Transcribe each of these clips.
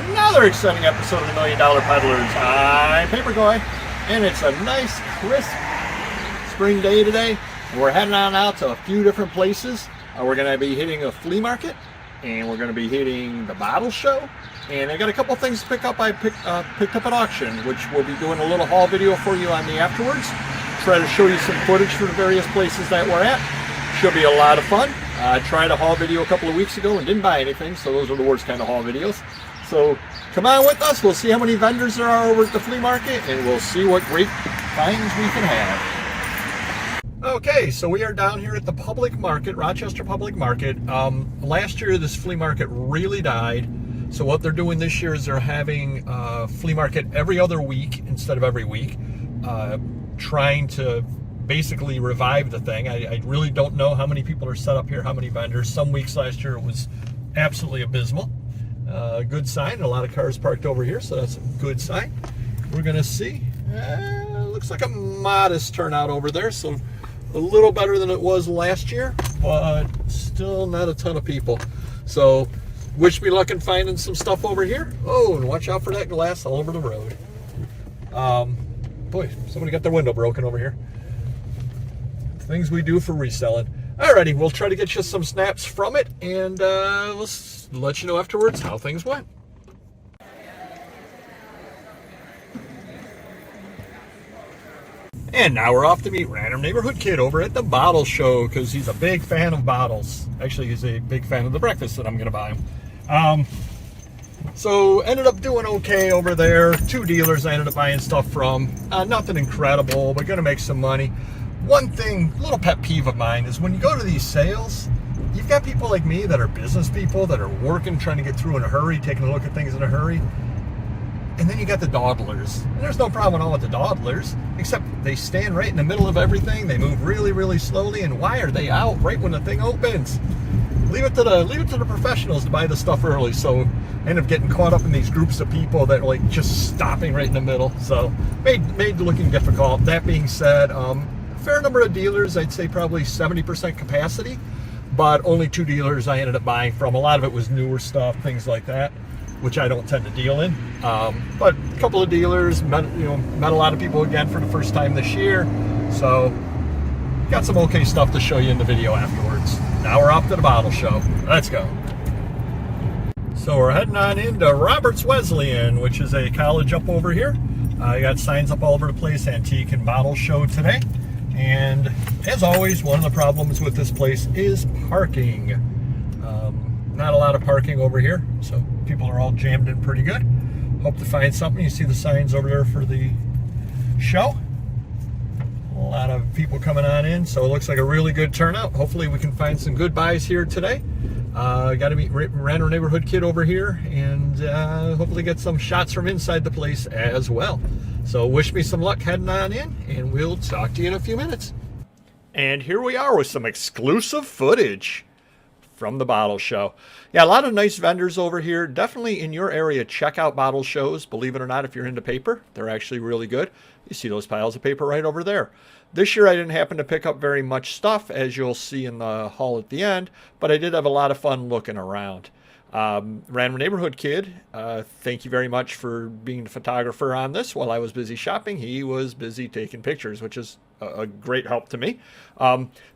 another exciting episode of the $1 Million Peddlers. I'm Papergoy, and it's a nice, crisp spring day today. We're heading on out to a few different places. We're going to be hitting a flea market, and we're going to be hitting the bottle show. And I got a couple things to pick up. I picked up at auction, which we'll be doing a little haul video for you on the afterwards. Try to show you some footage from the various places that we're at. Should be a lot of fun. I tried a haul video a couple of weeks ago and didn't buy anything, so those are the worst kind of haul videos. So come on with us. We'll see how many vendors there are over at the flea market, and we'll see what great finds we can have. Okay, so we are down here at the public market, Rochester Public Market. Last year, this flea market really died. So what they're doing this year is they're having a flea market every other week instead of every week, trying to basically revive the thing. I really don't know how many people are set up here, how many vendors. Some weeks last year it was absolutely abysmal. Good sign. A lot of cars parked over here, so that's a good sign. We're going to see. Looks like a modest turnout over there, so a little better than it was last year, but still not a ton of people. So wish me luck in finding some stuff over here. Oh, and watch out for that glass all over the road. Boy, somebody got their window broken over here. Things we do for reselling. Alrighty, we'll try to get you some snaps from it, and let's let you know afterwards how things went. And now we're off to meet Random Neighborhood Kid over at the bottle show, because he's a big fan of bottles. Actually, he's a big fan of the breakfast that I'm going to buy him. So ended up doing okay over there. 2 dealers I ended up buying stuff from. Nothing incredible, but going to make some money. One thing, a little pet peeve of mine, is when you go to these sales, you've got people like me that are business people that are working, trying to get through in a hurry, taking a look at things in a hurry. And then you got the dawdlers. And there's no problem at all with the dawdlers, except they stand right in the middle of everything. They move really, really slowly. And why are they out right when the thing opens? Leave it to the professionals to buy the stuff early. So I end up getting caught up in these groups of people that are like just stopping right in the middle. So made looking difficult. That being said, fair number of dealers. I'd say probably 70% capacity, but only 2 dealers I ended up buying from. A lot of it was newer stuff, things like that, which I don't tend to deal in. But a couple of dealers, met a lot of people again for the first time this year. So got some okay stuff to show you in the video afterwards. Now we're off to the bottle show. Let's go. So we're heading on into Roberts Wesleyan, which is a college up over here. I got signs up all over the place, antique and bottle show today. And as always, one of the problems with this place is parking. Not a lot of parking over here, so people are all jammed in pretty good. Hope to find something. You see the signs over there for the show. A lot of people coming on in, so it looks like a really good turnout. Hopefully we can find some good buys here today. Got to meet Random Neighborhood Kid over here, and hopefully get some shots from inside the place as well. So wish me some luck heading on in, and we'll talk to you in a few minutes. And here we are with some exclusive footage from the bottle show. Yeah, a lot of nice vendors over here. Definitely in your area, check out bottle shows. Believe it or not, if you're into paper, they're actually really good. You see those piles of paper right over there. This year I didn't happen to pick up very much stuff, as you'll see in the haul at the end, but I did have a lot of fun looking around. Random Neighborhood Kid, thank you very much for being the photographer on this. While I was busy shopping, he was busy taking pictures, which is a great help to me.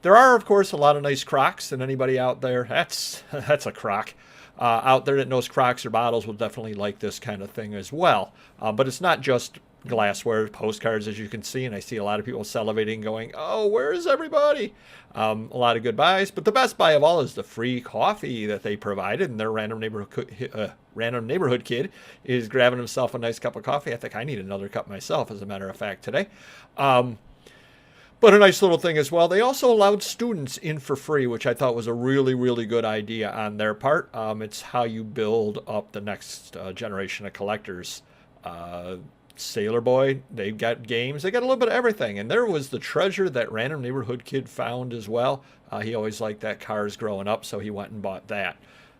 There are, of course, a lot of nice Crocs, and anybody out there, that's a Croc, out there that knows Crocs or bottles will definitely like this kind of thing as well. But it's not just glassware, postcards, as you can see, and I see a lot of people salivating going, oh, where is everybody? A lot of good buys, but the best buy of all is the free coffee that they provided, and their Random Neighborhood Kid is grabbing himself a nice cup of coffee. I think I need another cup myself, as a matter of fact, today. But a nice little thing as well. They also allowed students in for free, which I thought was a really, really good idea on their part. It's how you build up the next generation of collectors. Sailor Boy, they've got games, they got a little bit of everything. And there was the treasure that Random Neighborhood Kid found as well. He always liked that cars growing up, so he went and bought that.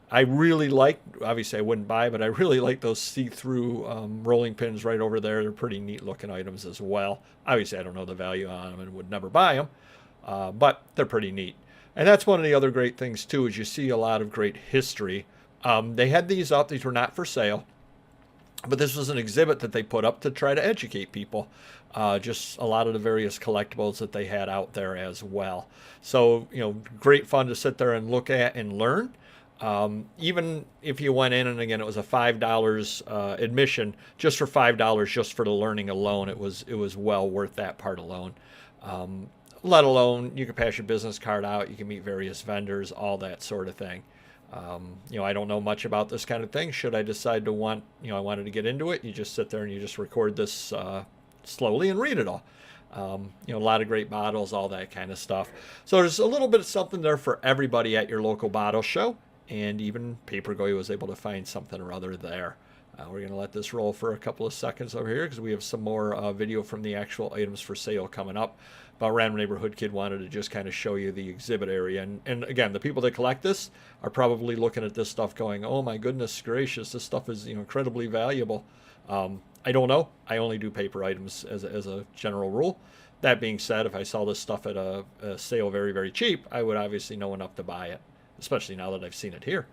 I really like, obviously I wouldn't buy, but I really like those see-through rolling pins right over there. They're pretty neat looking items as well. Obviously I don't know the value on them and would never buy them, but they're pretty neat. And that's one of the other great things too, is you see a lot of great history. They had these up, these were not for sale. But this was an exhibit that they put up to try to educate people. Just a lot of the various collectibles that they had out there as well. So, great fun to sit there and look at and learn. Even if you went in, and again, it was a $5 admission, just for $5, just for the learning alone, it was well worth that part alone. Let alone you can pass your business card out, you can meet various vendors, all that sort of thing. I don't know much about this kind of thing. Should I decide to I wanted to get into it, you just sit there and you just record this slowly and read it all. A lot of great bottles, all that kind of stuff. So there's a little bit of something there for everybody at your local bottle show, and even Papergoy was able to find something or other there. We're going to let this roll for a couple of seconds over here because we have some more video from the actual items for sale coming up. But Random Neighborhood Kid wanted to just kind of show you the exhibit area. And again, the people that collect this are probably looking at this stuff going, oh my goodness gracious, this stuff is incredibly valuable. I don't know. I only do paper items as a general rule. That being said, if I saw this stuff at a sale very, very cheap, I would obviously know enough to buy it, especially now that I've seen it here.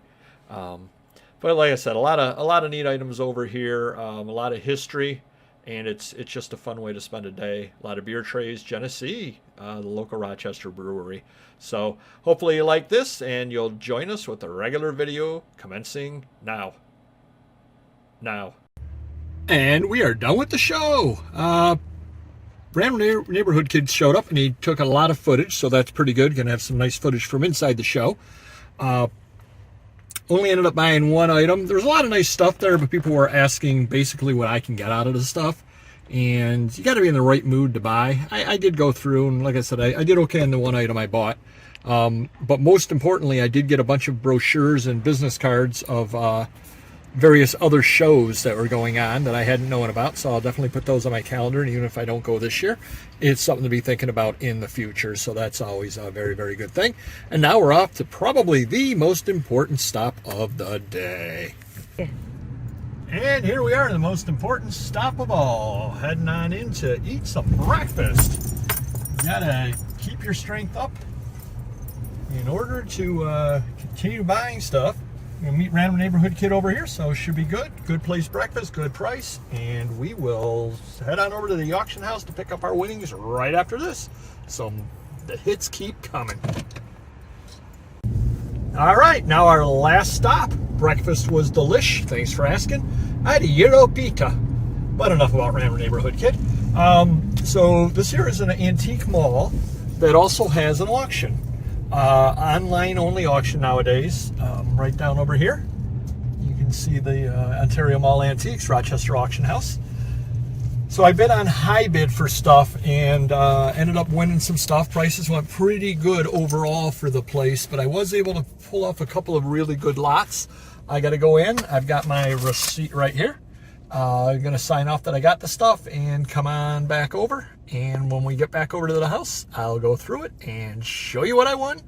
But like I said, a lot of neat items over here, a lot of history, and it's just a fun way to spend a day. A lot of beer trays, Genesee, the local Rochester brewery. So hopefully you like this, and you'll join us with a regular video commencing now. And we are done with the show. Random Neighborhood Kid showed up, and he took a lot of footage, so that's pretty good. Gonna have some nice footage from inside the show. Only ended up buying one item. There's a lot of nice stuff there, but people were asking basically what I can get out of the stuff. And you got to be in the right mood to buy. I did go through, and like I said, I did okay on the one item I bought. But most importantly, I did get a bunch of brochures and business cards of various other shows that were going on that I hadn't known about. So I'll definitely put those on my calendar. And even if I don't go this year, it's something to be thinking about in the future. So that's always a very, very good thing. And now we're off to probably the most important stop of the day. Yeah. And here we are, the most important stop of all. Heading on in to eat some breakfast. You gotta keep your strength up in order to continue buying stuff. We'll meet Random Neighborhood Kid over here, so it should be good. Good place breakfast, good price, and we will head on over to the auction house to pick up our winnings right after this. So the hits keep coming. All right, now our last stop. Breakfast was delish. Thanks for asking. I had a Euro pita, but enough about Random Neighborhood Kid. So this here is an antique mall that also has an auction. Online only auction nowadays. Right down over here you can see the Ontario Mall Antiques Rochester Auction House. So I bid on high bid for stuff and ended up winning some stuff. Prices went pretty good overall for the place, but I was able to pull off a couple of really good lots. I got to go in. I've got my receipt right here. I'm going to sign off that I got the stuff and come on back over. And when we get back over to the house, I'll go through it and show you what I won.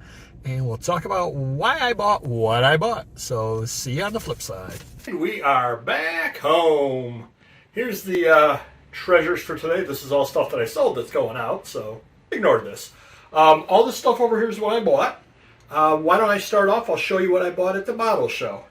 And we'll talk about why I bought what I bought. So see you on the flip side. We are back home. Here's the treasures for today. This is all stuff that I sold that's going out, so ignore this. All this stuff over here is what I bought. Why don't I start off? I'll show you what I bought at the bottle show.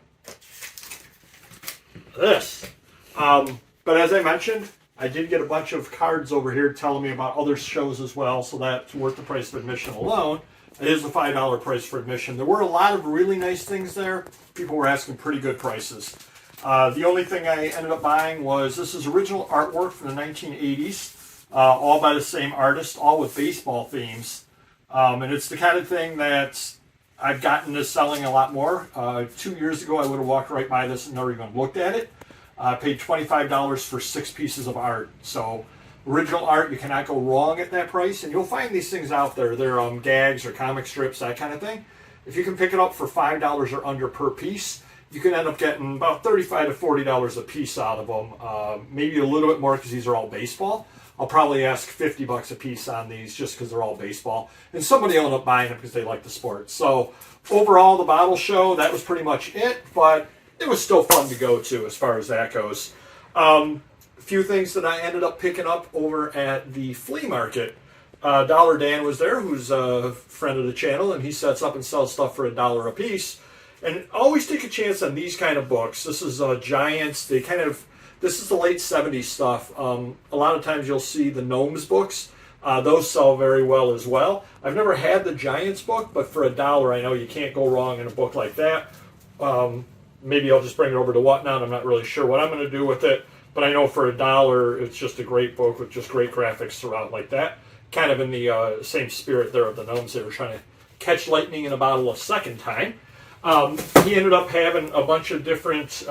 This. But as I mentioned, I did get a bunch of cards over here telling me about other shows as well, so that's worth the price of admission alone. It is the $5 price for admission. There were a lot of really nice things there. People were asking pretty good prices. The only thing I ended up buying was, this is original artwork from the 1980s, all by the same artist, all with baseball themes. And it's the kind of thing that I've gotten to selling a lot more. 2 years ago, I would have walked right by this and never even looked at it. I paid $25 for 6 pieces of art. So original art, you cannot go wrong at that price. And you'll find these things out there. They're gags or comic strips, that kind of thing. If you can pick it up for $5 or under per piece, you can end up getting about $35 to $40 a piece out of them. Maybe a little bit more because these are all baseball. I'll probably ask $50 a piece on these just because they're all baseball. And somebody will end up buying them because they like the sport. So overall, the bottle show, that was pretty much it. But it was still fun to go to as far as that goes. A few things that I ended up picking up over at the flea market. Dollar Dan was there, who's a friend of the channel, and he sets up and sells stuff for $1 a piece. And always take a chance on these kind of books. This is Giants. This is the late 70s stuff. A lot of times you'll see the Gnomes books. Those sell very well as well. I've never had the Giants book, but for $1, I know you can't go wrong in a book like that. Maybe I'll just bring it over to Whatnot. I'm not really sure what I'm going to do with it, but I know for $1, it's just a great book with just great graphics throughout like that. Kind of in the same spirit there of the Gnomes. They were trying to catch lightning in a bottle a second time. He ended up having a bunch of different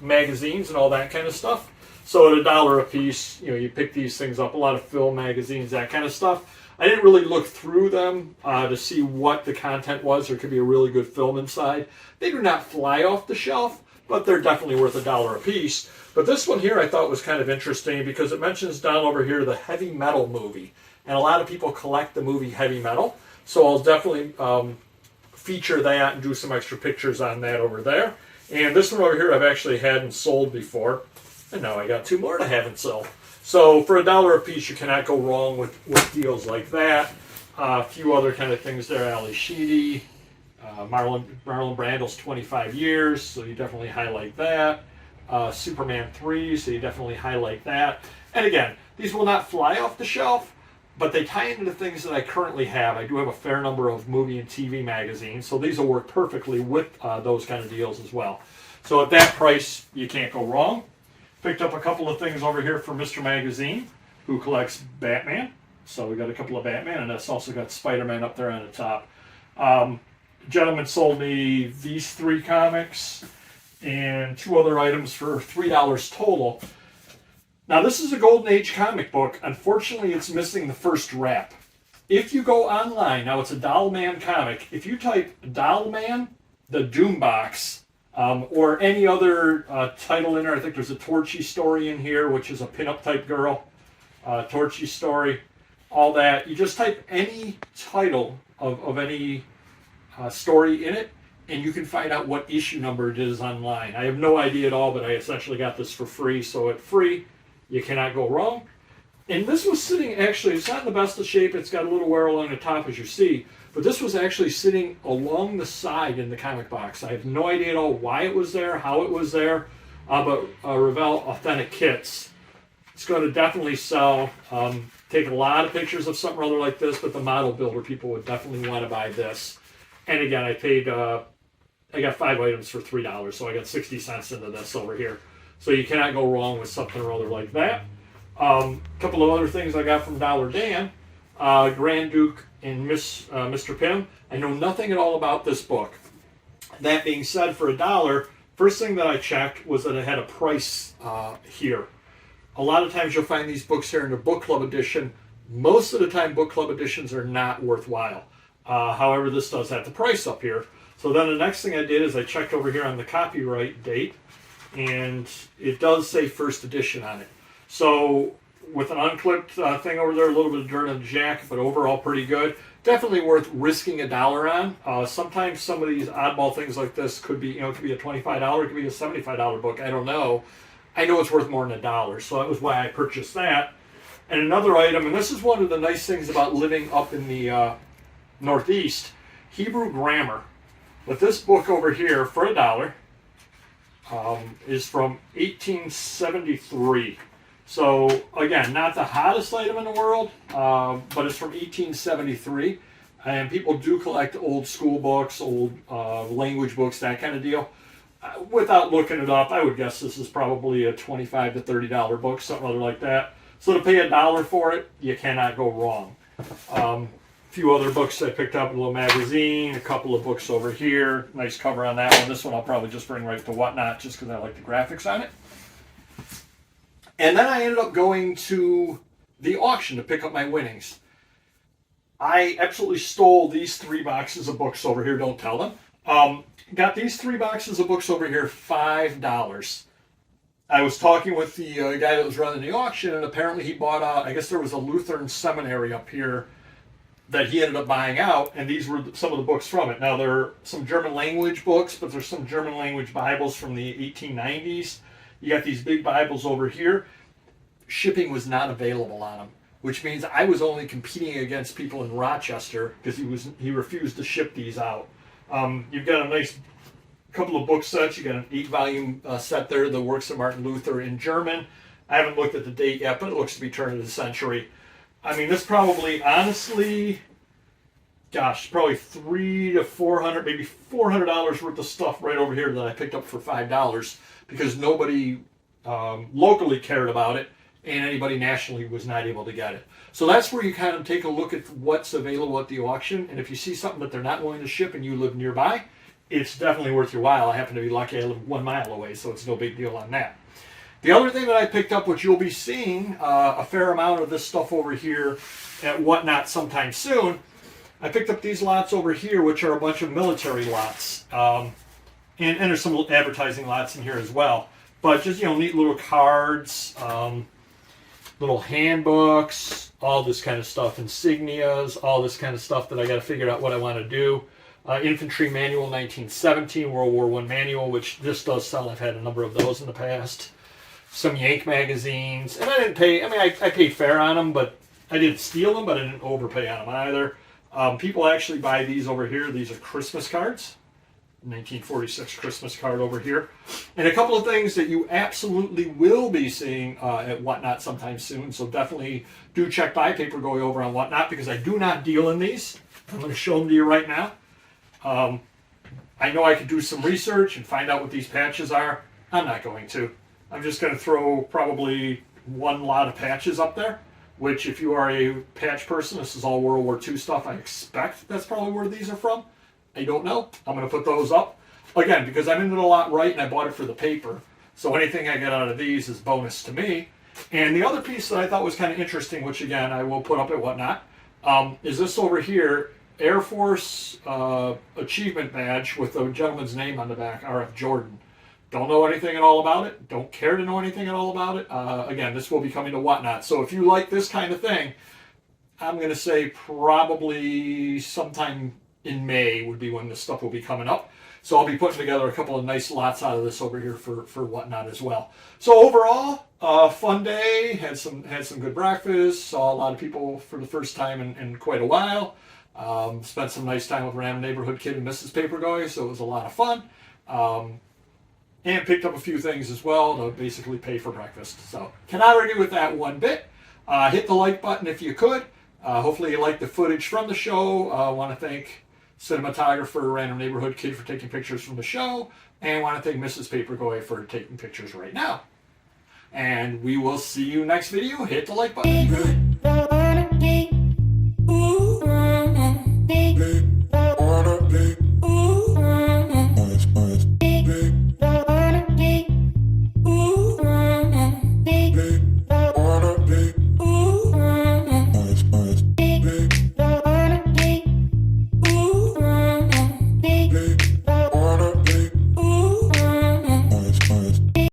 magazines and all that kind of stuff. So at $1 a piece, you pick these things up, a lot of film magazines, that kind of stuff. I didn't really look through them to see what the content was. There could be a really good film inside. They do not fly off the shelf, but they're definitely worth $1 a piece. But this one here I thought was kind of interesting because it mentions down over here the Heavy Metal movie. And a lot of people collect the movie Heavy Metal. So I'll definitely feature that and do some extra pictures on that over there. And this one over here I've actually hadn't sold before. And now I got 2 more to have and sell. So for $1 a piece, you cannot go wrong with deals like that. A few other kind of things there. Ali Sheedy, Marlon Brando's 25 years, so you definitely highlight that. Superman 3, so you definitely highlight that. And again, these will not fly off the shelf, but they tie into the things that I currently have. I do have a fair number of movie and TV magazines, so these will work perfectly with those kind of deals as well. So at that price, you can't go wrong. Picked up a couple of things over here from Mr. Magazine, who collects Batman. So we got a couple of Batman, and it's also got Spider-Man up there on the top. Gentleman sold me these 3 comics and 2 other items for $3 total. Now this is a Golden Age comic book. Unfortunately, it's missing the first wrap. If you go online, now it's a Doll Man comic. If you type Doll Man, the Doom Box, or any other title in there. I think there's a Torchy story in here, which is a pinup type girl. Torchy story, all that. You just type any title of any story in it, and you can find out what issue number it is online. I have no idea at all, but I essentially got this for free. So at free, you cannot go wrong. And this was sitting, actually, it's not in the best of shape. It's got a little wear along the top, as you see. But this was actually sitting along the side in the comic box. I have no idea at all why it was there, how it was there. But Revell Authentic Kits, it's going to definitely sell. Take a lot of pictures of something or other like this, but the model builder people would definitely want to buy this. And again, I paid, I got 5 items for $3, so I got 60 cents into this over here. So you cannot go wrong with something or other like that. A couple of other things I got from Dollar Dan. Grand Duke and Mr. Pym. I know nothing at all about this book. That being said, for $1, first thing that I checked was that it had a price here. A lot of times you'll find these books here in the book club edition. Most of the time book club editions are not worthwhile. However, this does have the price up here. So then the next thing I did is I checked over here on the copyright date, and it does say first edition on it. So with an unclipped thing over there, a little bit of dirt on the jacket, but overall pretty good. Definitely worth risking $1 on. Sometimes some of these oddball things like this could be, it could be a $25, it could be a $75 book. I don't know. I know it's worth more than $1, so that was why I purchased that. And another item, and this is one of the nice things about living up in the Northeast, Hebrew grammar. But this book over here for $1 is from 1873. So again, not the hottest item in the world, but it's from 1873. And people do collect old school books, old language books, that kind of deal. Without looking it up, I would guess this is probably a $25 to $30 book, something other like that. So to pay $1 for it, you cannot go wrong. A few other books I picked up, a little magazine, a couple of books over here. Nice cover on that one. This one I'll probably just bring right to Whatnot just because I like the graphics on it. And then I ended up going to the auction to pick up my winnings. I absolutely stole these 3 boxes of books over here, don't tell them. Got these 3 boxes of books over here, $5. I was talking with the guy that was running the auction, and apparently he bought out, I guess there was a Lutheran seminary up here that he ended up buying out, and these were some of the books from it. Now, there are some German language books, but there's some German language Bibles from the 1890s. You got these big Bibles over here. Shipping was not available on them, which means I was only competing against people in Rochester because he refused to ship these out. You've got a nice a couple of book sets. You got an 8-volume set there, The Works of Martin Luther in German. I haven't looked at the date yet, but it looks to be turn of the century. I mean, this probably, honestly, gosh, probably $300 to $400, maybe $400 worth of stuff right over here that I picked up for $5 because nobody locally cared about it and anybody nationally was not able to get it. So that's where you kind of take a look at what's available at the auction, and if you see something that they're not willing to ship and you live nearby, it's definitely worth your while. I happen to be lucky, I live 1 mile away, so it's no big deal on that. The other thing that I picked up, which you'll be seeing a fair amount of this stuff over here at Whatnot sometime soon, I picked up these lots over here, which are a bunch of military lots. And there's some advertising lots in here as well. But just, neat little cards, little handbooks, all this kind of stuff, insignias, all this kind of stuff that I got to figure out what I want to do. Infantry Manual 1917, World War I Manual, which this does sell. I've had a number of those in the past. Some Yank magazines. And I didn't pay, I paid fair on them, but I didn't steal them, but I didn't overpay on them either. People actually buy these over here. These are Christmas cards. 1946 Christmas card over here. And a couple of things that you absolutely will be seeing at Whatnot sometime soon. So definitely do check by Papergoy over on Whatnot because I do not deal in these. I'm going to show them to you right now. I know I could do some research and find out what these patches are. I'm not going to. I'm just going to throw probably one lot of patches up there, which if you are a patch person, this is all World War II stuff. I expect that's probably where these are from. I don't know. I'm going to put those up. Again, because I'm into the lot right and I bought it for the paper. So anything I get out of these is bonus to me. And the other piece that I thought was kind of interesting, which again I will put up at Whatnot, is this over here, Air Force Achievement Badge with the gentleman's name on the back, R.F. Jordan. Don't know anything at all about it. Don't care to know anything at all about it. Again, this will be coming to Whatnot. So if you like this kind of thing, I'm going to say probably sometime in May would be when this stuff will be coming up. So I'll be putting together a couple of nice lots out of this over here for Whatnot as well. So overall, fun day. Had some good breakfast. Saw a lot of people for the first time in quite a while. Spent some nice time with Random Neighborhood Kid and Mrs. Papergoy, so it was a lot of fun. And picked up a few things as well to basically pay for breakfast. So cannot argue with that one bit. Hit the like button if you could. Hopefully you liked the footage from the show. I want to thank cinematographer Random Neighborhood Kid for taking pictures from the show. And want to thank Mrs. Papergoy for taking pictures right now. And we will see you next video. Hit the like button.